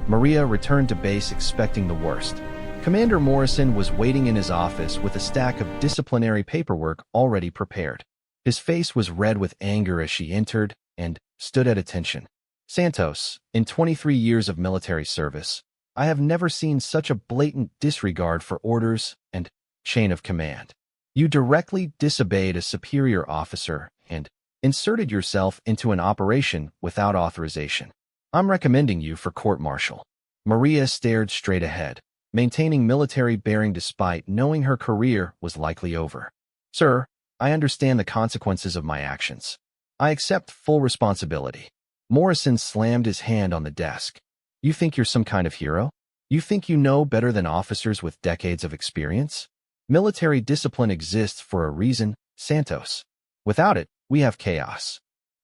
Maria returned to base expecting the worst. Commander Morrison was waiting in his office with a stack of disciplinary paperwork already prepared. His face was red with anger as she entered and stood at attention. Santos, in 23 years of military service, I have never seen such a blatant disregard for orders and chain of command. You directly disobeyed a superior officer and inserted yourself into an operation without authorization. I'm recommending you for court-martial. Maria stared straight ahead, maintaining military bearing despite knowing her career was likely over. Sir, I understand the consequences of my actions. I accept full responsibility. Morrison slammed his hand on the desk. You think you're some kind of hero? You think you know better than officers with decades of experience? Military discipline exists for a reason, Santos. Without it, we have chaos.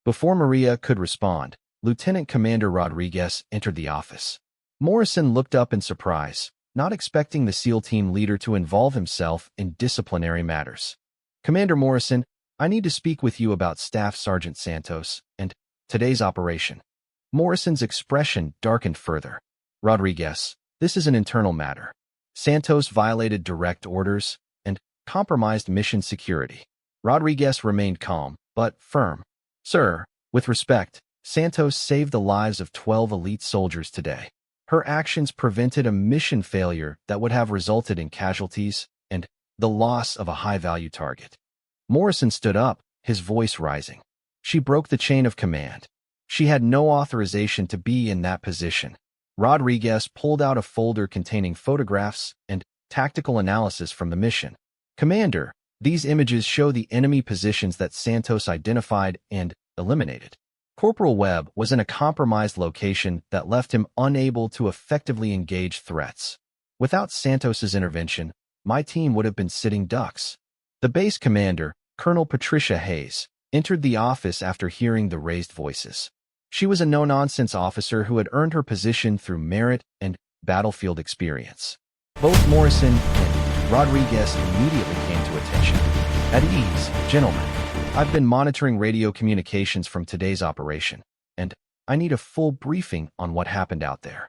Before Maria could respond, Lieutenant Commander Rodriguez entered the office. Morrison looked up in surprise, not expecting the SEAL team leader to involve himself in disciplinary matters. Commander Morrison, I need to speak with you about Staff Sergeant Santos and today's operation. Morrison's expression darkened further. Rodriguez, this is an internal matter. Santos violated direct orders and compromised mission security. Rodriguez remained calm, but firm. Sir, with respect, Santos saved the lives of 12 elite soldiers today. Her actions prevented a mission failure that would have resulted in casualties and the loss of a high-value target. Morrison stood up, his voice rising. She broke the chain of command. She had no authorization to be in that position. Rodriguez pulled out a folder containing photographs and tactical analysis from the mission. Commander, these images show the enemy positions that Santos identified and eliminated. Corporal Webb was in a compromised location that left him unable to effectively engage threats. Without Santos's intervention, my team would have been sitting ducks. The base commander, Colonel Patricia Hayes, entered the office after hearing the raised voices. She was a no-nonsense officer who had earned her position through merit and battlefield experience. Both Morrison and Rodriguez immediately came to attention. At ease, gentlemen. I've been monitoring radio communications from today's operation, and I need a full briefing on what happened out there.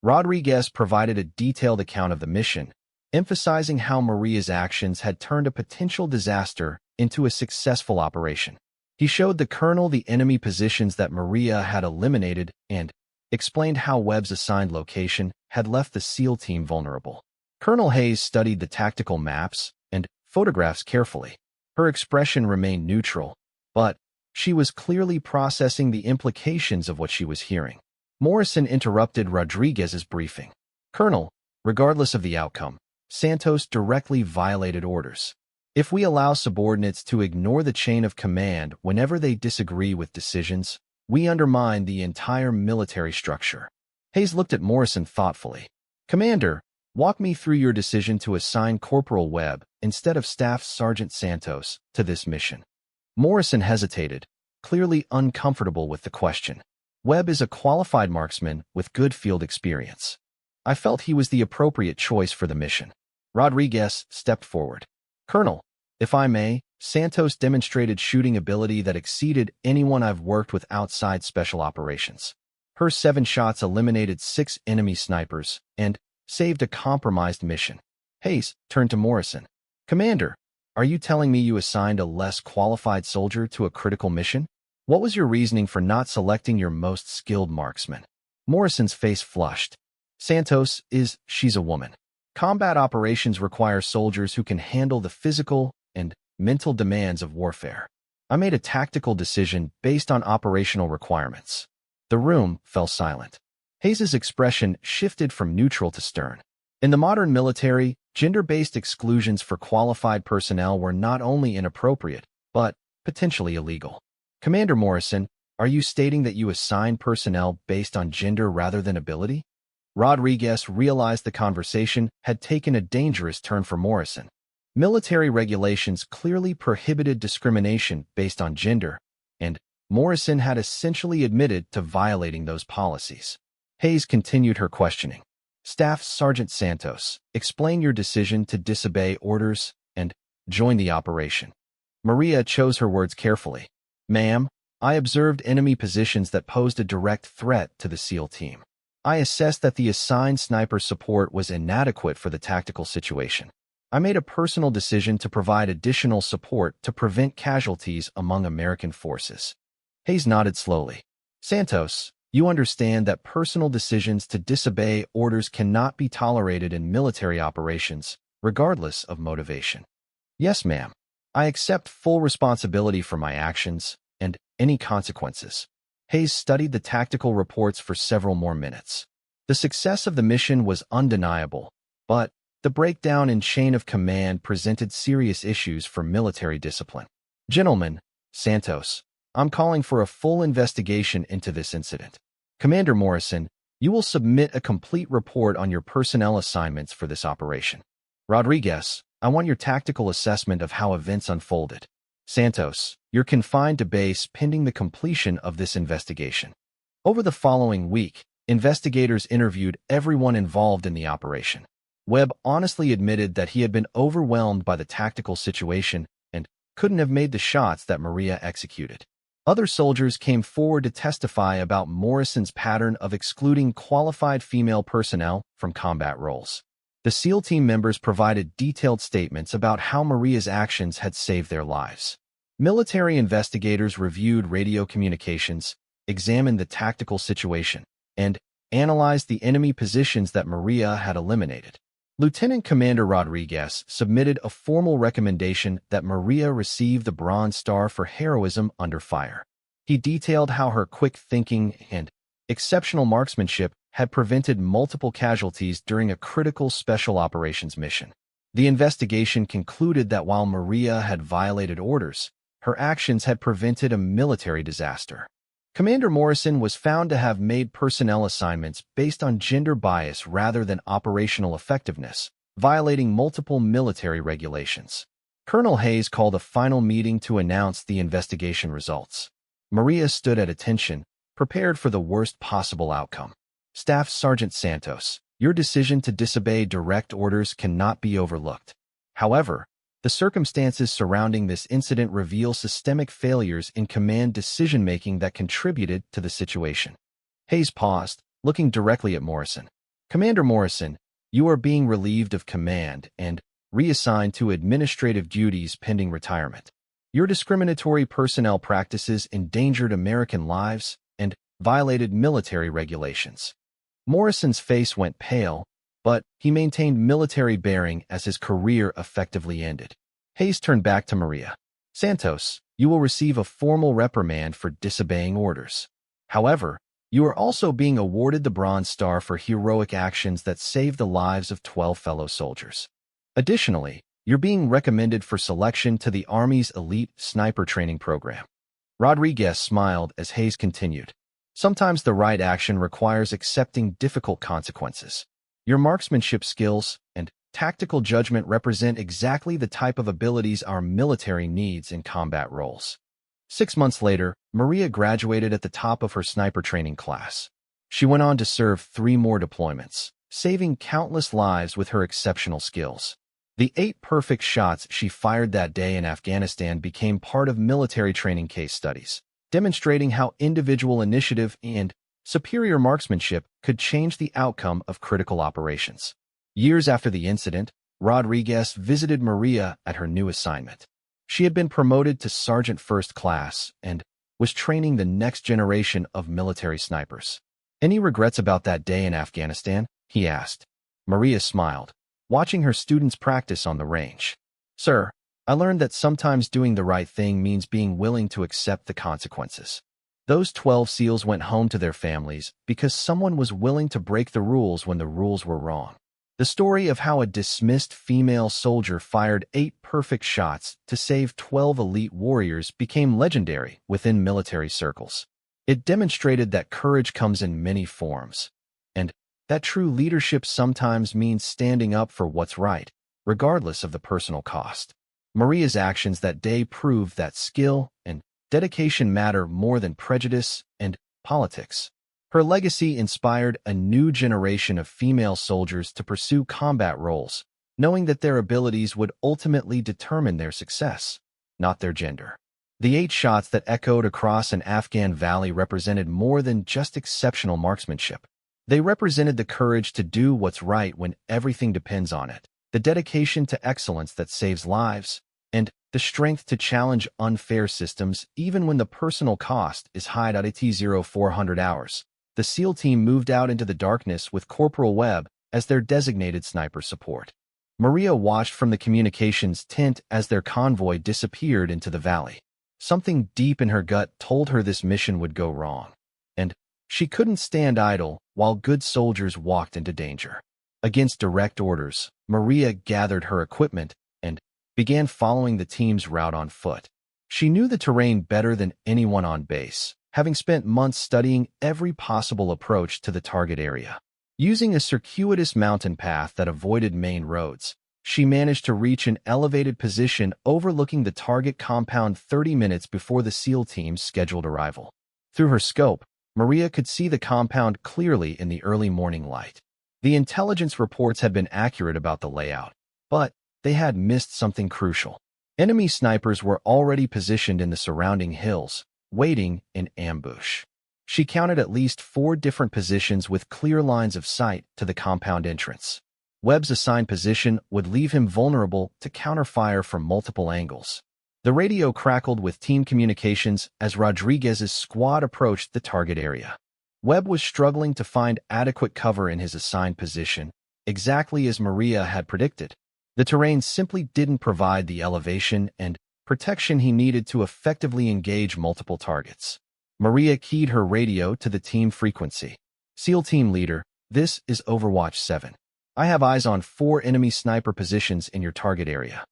Rodriguez provided a detailed account of the mission, emphasizing how Maria's actions had turned a potential disaster into a successful operation. He showed the colonel the enemy positions that Maria had eliminated and explained how Webb's assigned location had left the SEAL team vulnerable. Colonel Hayes studied the tactical maps and photographs carefully. Her expression remained neutral, but she was clearly processing the implications of what she was hearing. Morrison interrupted Rodriguez's briefing. Colonel, regardless of the outcome, Santos directly violated orders. If we allow subordinates to ignore the chain of command whenever they disagree with decisions, we undermine the entire military structure. Hayes looked at Morrison thoughtfully. Commander, walk me through your decision to assign Corporal Webb instead of Staff Sergeant Santos to this mission. Morrison hesitated, clearly uncomfortable with the question. Webb is a qualified marksman with good field experience. I felt he was the appropriate choice for the mission. Rodriguez stepped forward. Colonel, if I may, Santos demonstrated shooting ability that exceeded anyone I've worked with outside special operations. Her 7 shots eliminated 6 enemy snipers and saved a compromised mission. Hayes turned to Morrison. Commander, are you telling me you assigned a less qualified soldier to a critical mission? What was your reasoning for not selecting your most skilled marksman? Morrison's face flushed. Santos she's a woman. Combat operations require soldiers who can handle the physical and mental demands of warfare. I made a tactical decision based on operational requirements. The room fell silent. Hayes's expression shifted from neutral to stern. In the modern military, gender-based exclusions for qualified personnel were not only inappropriate, but potentially illegal. Commander Morrison, are you stating that you assign personnel based on gender rather than ability? Rodriguez realized the conversation had taken a dangerous turn for Morrison. Military regulations clearly prohibited discrimination based on gender, and Morrison had essentially admitted to violating those policies. Hayes continued her questioning. Staff Sergeant Santos, explain your decision to disobey orders and join the operation. Maria chose her words carefully. Ma'am, I observed enemy positions that posed a direct threat to the SEAL team. I assessed that the assigned sniper support was inadequate for the tactical situation. I made a personal decision to provide additional support to prevent casualties among American forces. Hayes nodded slowly. Santos, you understand that personal decisions to disobey orders cannot be tolerated in military operations, regardless of motivation. Yes, ma'am. I accept full responsibility for my actions and any consequences. Hayes studied the tactical reports for several more minutes. The success of the mission was undeniable, but the breakdown in chain of command presented serious issues for military discipline. Gentlemen, Santos, I'm calling for a full investigation into this incident. Commander Morrison, you will submit a complete report on your personnel assignments for this operation. Rodriguez, I want your tactical assessment of how events unfolded. Santos, you're confined to base pending the completion of this investigation. Over the following week, investigators interviewed everyone involved in the operation. Webb honestly admitted that he had been overwhelmed by the tactical situation and couldn't have made the shots that Maria executed. Other soldiers came forward to testify about Morrison's pattern of excluding qualified female personnel from combat roles. The SEAL team members provided detailed statements about how Maria's actions had saved their lives. Military investigators reviewed radio communications, examined the tactical situation, and analyzed the enemy positions that Maria had eliminated. Lieutenant Commander Rodriguez submitted a formal recommendation that Maria receive the Bronze Star for heroism under fire. He detailed how her quick thinking and exceptional marksmanship had prevented multiple casualties during a critical special operations mission. The investigation concluded that while Maria had violated orders, her actions had prevented a military disaster. Commander Morrison was found to have made personnel assignments based on gender bias rather than operational effectiveness, violating multiple military regulations. Colonel Hayes called a final meeting to announce the investigation results. Maria stood at attention, prepared for the worst possible outcome. Staff Sergeant Santos, your decision to disobey direct orders cannot be overlooked. However, the circumstances surrounding this incident reveal systemic failures in command decision-making that contributed to the situation. Hayes paused, looking directly at Morrison. Commander Morrison, you are being relieved of command and reassigned to administrative duties pending retirement. Your discriminatory personnel practices endangered American lives and violated military regulations. Morrison's face went pale, but he maintained military bearing as his career effectively ended. Hayes turned back to Maria. Santos, you will receive a formal reprimand for disobeying orders. However, you are also being awarded the Bronze Star for heroic actions that saved the lives of 12 fellow soldiers. Additionally, you're being recommended for selection to the Army's elite sniper training program. Rodriguez smiled as Hayes continued. Sometimes the right action requires accepting difficult consequences. Your marksmanship skills and tactical judgment represent exactly the type of abilities our military needs in combat roles. 6 months later, Maria graduated at the top of her sniper training class. She went on to serve 3 more deployments, saving countless lives with her exceptional skills. The 8 perfect shots she fired that day in Afghanistan became part of military training case studies, demonstrating how individual initiative and superior marksmanship could change the outcome of critical operations. Years after the incident, Rodriguez visited Maria at her new assignment. She had been promoted to Sergeant First Class and was training the next generation of military snipers. Any regrets about that day in Afghanistan? He asked. Maria smiled, watching her students practice on the range. Sir, I learned that sometimes doing the right thing means being willing to accept the consequences. Those 12 SEALs went home to their families because someone was willing to break the rules when the rules were wrong. The story of how a dismissed female soldier fired 8 perfect shots to save 12 elite warriors became legendary within military circles. It demonstrated that courage comes in many forms, and that true leadership sometimes means standing up for what's right, regardless of the personal cost. Maria's actions that day proved that skill and dedication matter more than prejudice and politics. Her legacy inspired a new generation of female soldiers to pursue combat roles, knowing that their abilities would ultimately determine their success, not their gender. The 8 shots that echoed across an Afghan valley represented more than just exceptional marksmanship. They represented the courage to do what's right when everything depends on it, the dedication to excellence that saves lives, and the strength to challenge unfair systems even when the personal cost is high. At 0400 hours, the SEAL team moved out into the darkness with Corporal Webb as their designated sniper support. Maria watched from the communications tent as their convoy disappeared into the valley. Something deep in her gut told her this mission would go wrong, and she couldn't stand idle while good soldiers walked into danger. Against direct orders, Maria gathered her equipment and began following the team's route on foot. She knew the terrain better than anyone on base, having spent months studying every possible approach to the target area. Using a circuitous mountain path that avoided main roads, she managed to reach an elevated position overlooking the target compound 30 minutes before the SEAL team's scheduled arrival. Through her scope, Maria could see the compound clearly in the early morning light. The intelligence reports had been accurate about the layout, but they had missed something crucial. Enemy snipers were already positioned in the surrounding hills, waiting in ambush. She counted at least 4 different positions with clear lines of sight to the compound entrance. Webb's assigned position would leave him vulnerable to counterfire from multiple angles. The radio crackled with team communications as Rodriguez's squad approached the target area. Webb was struggling to find adequate cover in his assigned position, exactly as Maria had predicted. The terrain simply didn't provide the elevation and protection he needed to effectively engage multiple targets. Maria keyed her radio to the team frequency. SEAL Team Leader, this is Overwatch 7. I have eyes on 4 enemy sniper positions in your target area.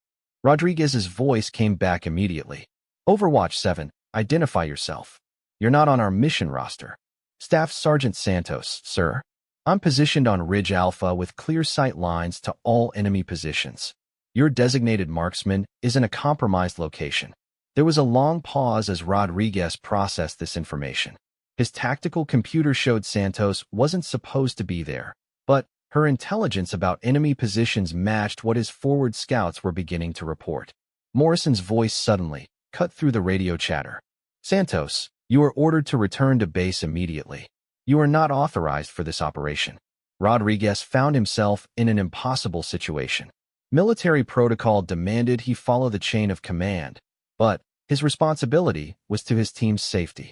Rodriguez's voice came back immediately. Overwatch 7, identify yourself. You're not on our mission roster. Staff Sergeant Santos, sir. I'm positioned on Ridge Alpha with clear sight lines to all enemy positions. Your designated marksman is in a compromised location. There was a long pause as Rodriguez processed this information. His tactical computer showed Santos wasn't supposed to be there, but her intelligence about enemy positions matched what his forward scouts were beginning to report. Morrison's voice suddenly cut through the radio chatter. Santos, you are ordered to return to base immediately. You are not authorized for this operation. Rodriguez found himself in an impossible situation. Military protocol demanded he follow the chain of command, but his responsibility was to his team's safety.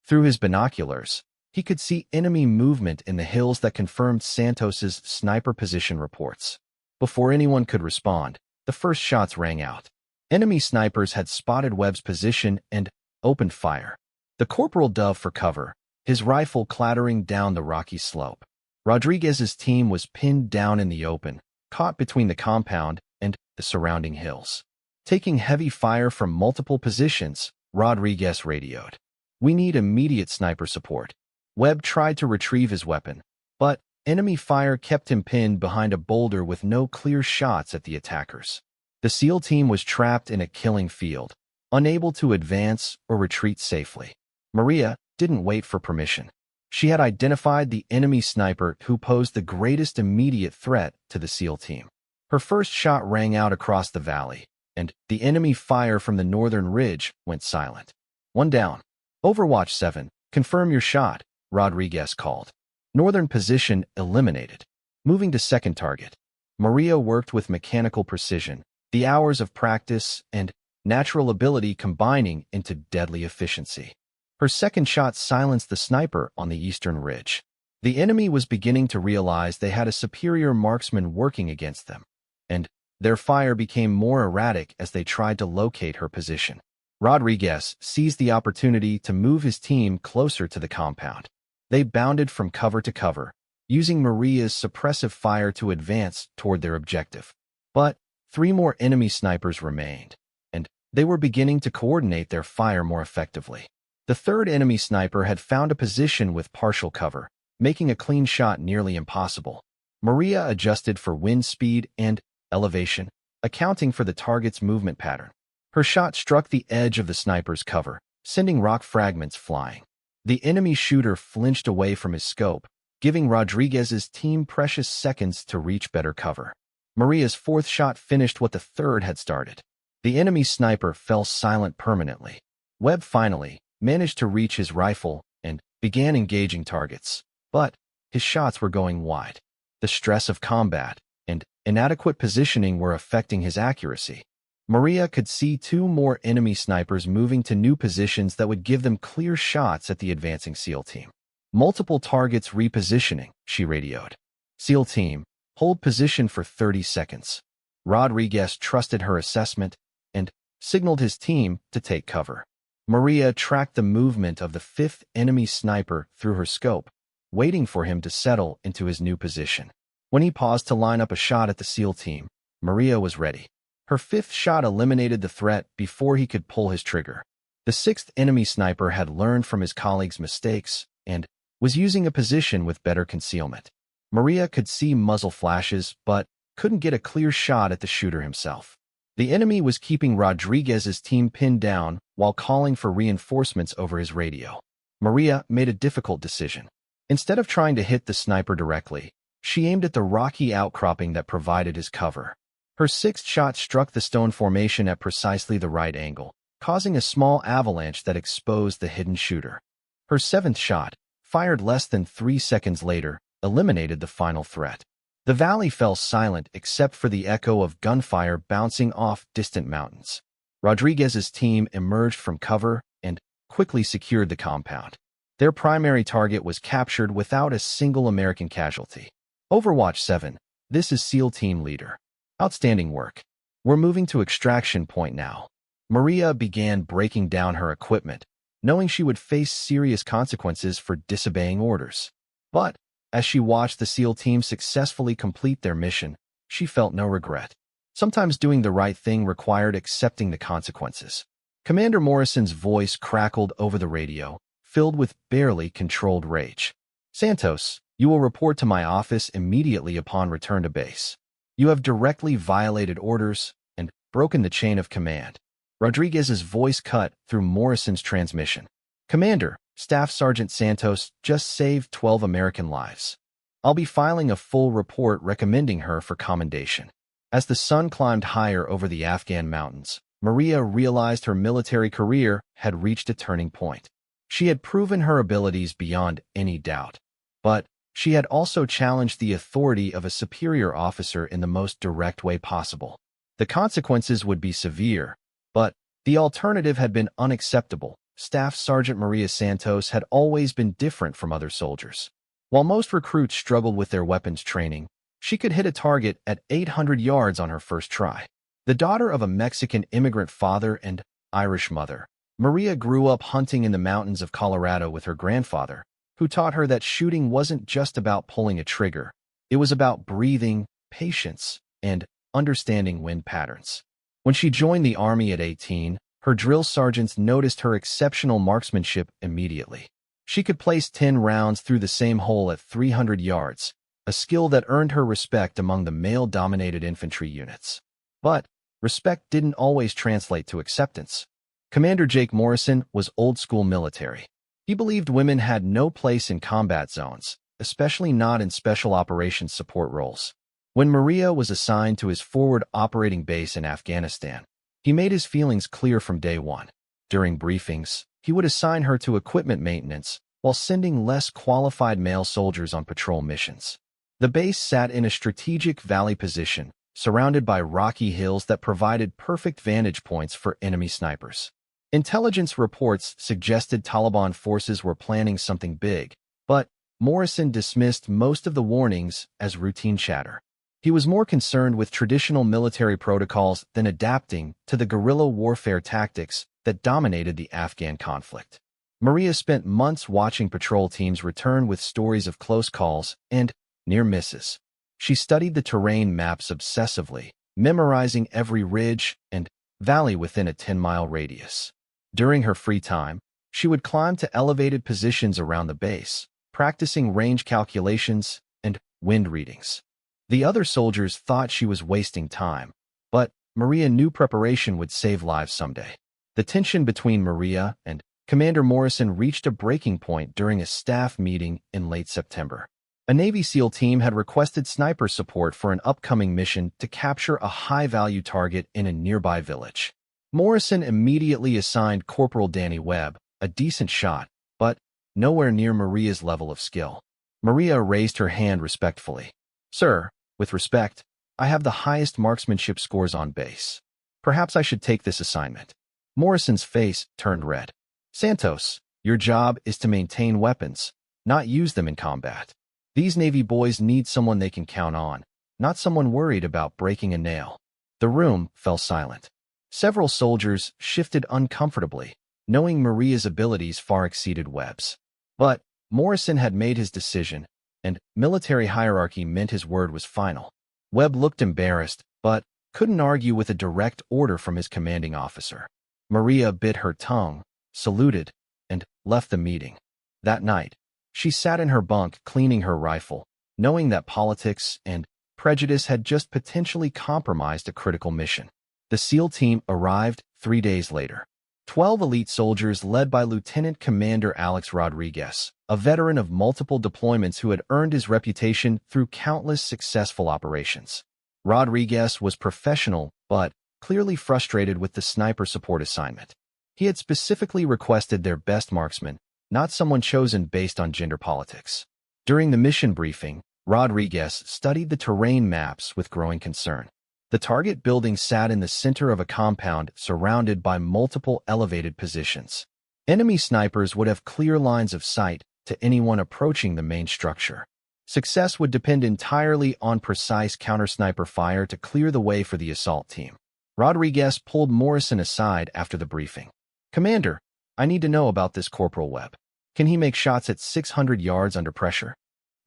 Through his binoculars, he could see enemy movement in the hills that confirmed Santos's sniper position reports. Before anyone could respond, the first shots rang out. Enemy snipers had spotted Webb's position and opened fire. The corporal dove for cover, his rifle clattering down the rocky slope. Rodriguez's team was pinned down in the open, caught between the compound and the surrounding hills. Taking heavy fire from multiple positions, Rodriguez radioed. We need immediate sniper support. Webb tried to retrieve his weapon, but enemy fire kept him pinned behind a boulder with no clear shots at the attackers. The SEAL team was trapped in a killing field, unable to advance or retreat safely. Maria didn't wait for permission. She had identified the enemy sniper who posed the greatest immediate threat to the SEAL team. Her first shot rang out across the valley, and the enemy fire from the northern ridge went silent. One down. Overwatch 7, confirm your shot, Rodriguez called. Northern position eliminated. Moving to second target. Maria worked with mechanical precision, the hours of practice and natural ability combining into deadly efficiency. Her second shot silenced the sniper on the eastern ridge. The enemy was beginning to realize they had a superior marksman working against them, and their fire became more erratic as they tried to locate her position. Rodriguez seized the opportunity to move his team closer to the compound. They bounded from cover to cover, using Maria's suppressive fire to advance toward their objective. But 3 more enemy snipers remained, and they were beginning to coordinate their fire more effectively. The third enemy sniper had found a position with partial cover, making a clean shot nearly impossible. Maria adjusted for wind speed and elevation, accounting for the target's movement pattern. Her shot struck the edge of the sniper's cover, sending rock fragments flying. The enemy shooter flinched away from his scope, giving Rodriguez's team precious seconds to reach better cover. Maria's fourth shot finished what the third had started. The enemy sniper fell silent permanently. Webb finally managed to reach his rifle and began engaging targets, but his shots were going wide. The stress of combat and inadequate positioning were affecting his accuracy. Maria could see two more enemy snipers moving to new positions that would give them clear shots at the advancing SEAL team. Multiple targets repositioning, she radioed. SEAL team, hold position for 30 seconds. Rodriguez trusted her assessment and signaled his team to take cover. Maria tracked the movement of the fifth enemy sniper through her scope, waiting for him to settle into his new position. When he paused to line up a shot at the SEAL team, Maria was ready. Her fifth shot eliminated the threat before he could pull his trigger. The sixth enemy sniper had learned from his colleague's mistakes and was using a position with better concealment. Maria could see muzzle flashes, but couldn't get a clear shot at the shooter himself. The enemy was keeping Rodriguez's team pinned down while calling for reinforcements over his radio. Maria made a difficult decision. Instead of trying to hit the sniper directly, she aimed at the rocky outcropping that provided his cover. Her sixth shot struck the stone formation at precisely the right angle, causing a small avalanche that exposed the hidden shooter. Her seventh shot, fired less than 3 seconds later, eliminated the final threat. The valley fell silent except for the echo of gunfire bouncing off distant mountains. Rodriguez's team emerged from cover and quickly secured the compound. Their primary target was captured without a single American casualty. Overwatch 7, this is SEAL Team Leader. Outstanding work. We're moving to extraction point now. Maria began breaking down her equipment, knowing she would face serious consequences for disobeying orders. But as she watched the SEAL team successfully complete their mission, she felt no regret. Sometimes doing the right thing required accepting the consequences. Commander Morrison's voice crackled over the radio, filled with barely controlled rage. Santos, you will report to my office immediately upon return to base. You have directly violated orders and broken the chain of command. Rodriguez's voice cut through Morrison's transmission. Commander, Staff Sergeant Santos just saved 12 American lives. I'll be filing a full report recommending her for commendation. As the sun climbed higher over the Afghan mountains, Maria realized her military career had reached a turning point. She had proven her abilities beyond any doubt, but she had also challenged the authority of a superior officer in the most direct way possible. The consequences would be severe, but the alternative had been unacceptable. Staff Sergeant Maria Santos had always been different from other soldiers. While most recruits struggled with their weapons training, she could hit a target at 800 yards on her first try. The daughter of a Mexican immigrant father and Irish mother, Maria grew up hunting in the mountains of Colorado with her grandfather, who taught her that shooting wasn't just about pulling a trigger. It was about breathing, patience, and understanding wind patterns. When she joined the Army at 18, her drill sergeants noticed her exceptional marksmanship immediately. She could place 10 rounds through the same hole at 300 yards, a skill that earned her respect among the male-dominated infantry units. But respect didn't always translate to acceptance. Commander Jake Morrison was old-school military. He believed women had no place in combat zones, especially not in special operations support roles. When Maria was assigned to his forward operating base in Afghanistan, he made his feelings clear from day one. During briefings, he would assign her to equipment maintenance while sending less qualified male soldiers on patrol missions. The base sat in a strategic valley position, surrounded by rocky hills that provided perfect vantage points for enemy snipers. Intelligence reports suggested Taliban forces were planning something big, but Morrison dismissed most of the warnings as routine chatter. He was more concerned with traditional military protocols than adapting to the guerrilla warfare tactics that dominated the Afghan conflict. Maria spent months watching patrol teams return with stories of close calls and near misses. She studied the terrain maps obsessively, memorizing every ridge and valley within a 10-mile radius. During her free time, she would climb to elevated positions around the base, practicing range calculations and wind readings. The other soldiers thought she was wasting time, but Maria knew preparation would save lives someday. The tension between Maria and Commander Morrison reached a breaking point during a staff meeting in late September. A Navy SEAL team had requested sniper support for an upcoming mission to capture a high-value target in a nearby village. Morrison immediately assigned Corporal Danny Webb, a decent shot, but nowhere near Maria's level of skill. Maria raised her hand respectfully. Sir, with respect, I have the highest marksmanship scores on base. Perhaps I should take this assignment. Morrison's face turned red. Santos, your job is to maintain weapons, not use them in combat. These Navy boys need someone they can count on, not someone worried about breaking a nail. The room fell silent. Several soldiers shifted uncomfortably, knowing Maria's abilities far exceeded Webb's. But Morrison had made his decision, and military hierarchy meant his word was final. Webb looked embarrassed, but couldn't argue with a direct order from his commanding officer. Maria bit her tongue, saluted, and left the meeting. That night, she sat in her bunk cleaning her rifle, knowing that politics and prejudice had just potentially compromised a critical mission. The SEAL team arrived 3 days later. 12 elite soldiers led by Lieutenant Commander Alex Rodriguez, a veteran of multiple deployments who had earned his reputation through countless successful operations. Rodriguez was professional, but clearly frustrated with the sniper support assignment. He had specifically requested their best marksman, not someone chosen based on gender politics. During the mission briefing, Rodriguez studied the terrain maps with growing concern. The target building sat in the center of a compound surrounded by multiple elevated positions. Enemy snipers would have clear lines of sight to anyone approaching the main structure. Success would depend entirely on precise counter-sniper fire to clear the way for the assault team. Rodriguez pulled Morrison aside after the briefing. Commander, I need to know about this Corporal Webb. Can he make shots at 600 yards under pressure?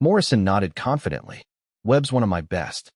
Morrison nodded confidently. Webb's one of my best.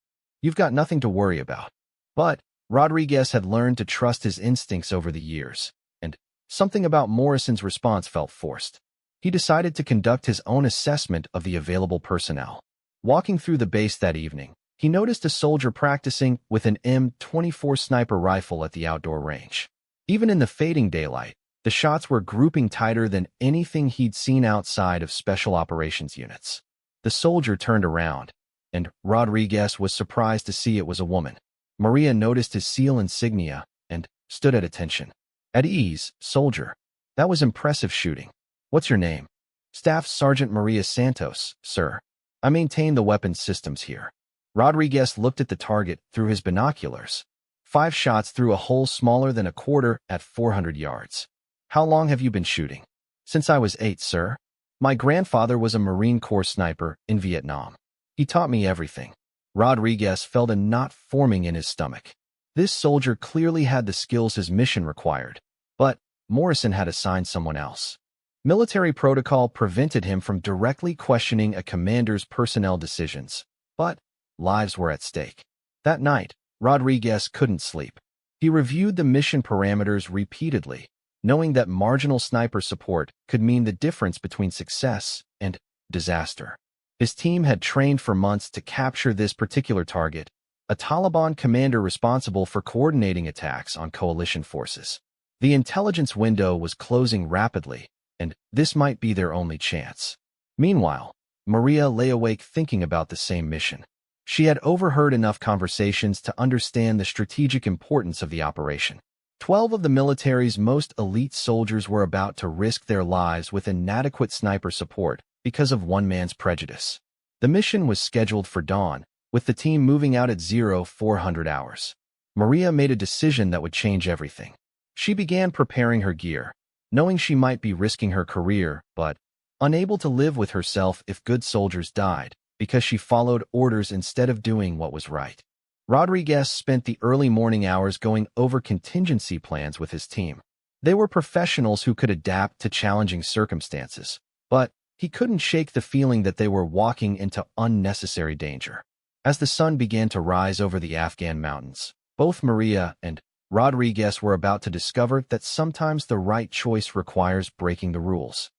You've got nothing to worry about. But Rodriguez had learned to trust his instincts over the years, and something about Morrison's response felt forced. He decided to conduct his own assessment of the available personnel. Walking through the base that evening, he noticed a soldier practicing with an M24 sniper rifle at the outdoor range. Even in the fading daylight, the shots were grouping tighter than anything he'd seen outside of special operations units. The soldier turned around, and Rodriguez was surprised to see it was a woman. Maria noticed his SEAL insignia and stood at attention. At ease, soldier. That was impressive shooting. What's your name? Staff Sergeant Maria Santos, sir. I maintain the weapons systems here. Rodriguez looked at the target through his binoculars. 5 shots through a hole smaller than a quarter at 400 yards. How long have you been shooting? Since I was 8, sir. My grandfather was a Marine Corps sniper in Vietnam. He taught me everything. Rodriguez felt a knot forming in his stomach. This soldier clearly had the skills his mission required, but Morrison had assigned someone else. Military protocol prevented him from directly questioning a commander's personnel decisions, but lives were at stake. That night, Rodriguez couldn't sleep. He reviewed the mission parameters repeatedly, knowing that marginal sniper support could mean the difference between success and disaster. His team had trained for months to capture this particular target, a Taliban commander responsible for coordinating attacks on coalition forces. The intelligence window was closing rapidly, and this might be their only chance. Meanwhile, Maria lay awake thinking about the same mission. She had overheard enough conversations to understand the strategic importance of the operation. 12 of the military's most elite soldiers were about to risk their lives with inadequate sniper support because of one man's prejudice. The mission was scheduled for dawn, with the team moving out at 0400 hours. Maria made a decision that would change everything. She began preparing her gear, knowing she might be risking her career, but unable to live with herself if good soldiers died, because she followed orders instead of doing what was right. Rodriguez spent the early morning hours going over contingency plans with his team. They were professionals who could adapt to challenging circumstances, but he couldn't shake the feeling that they were walking into unnecessary danger. As the sun began to rise over the Afghan mountains, both Maria and Rodriguez were about to discover that sometimes the right choice requires breaking the rules.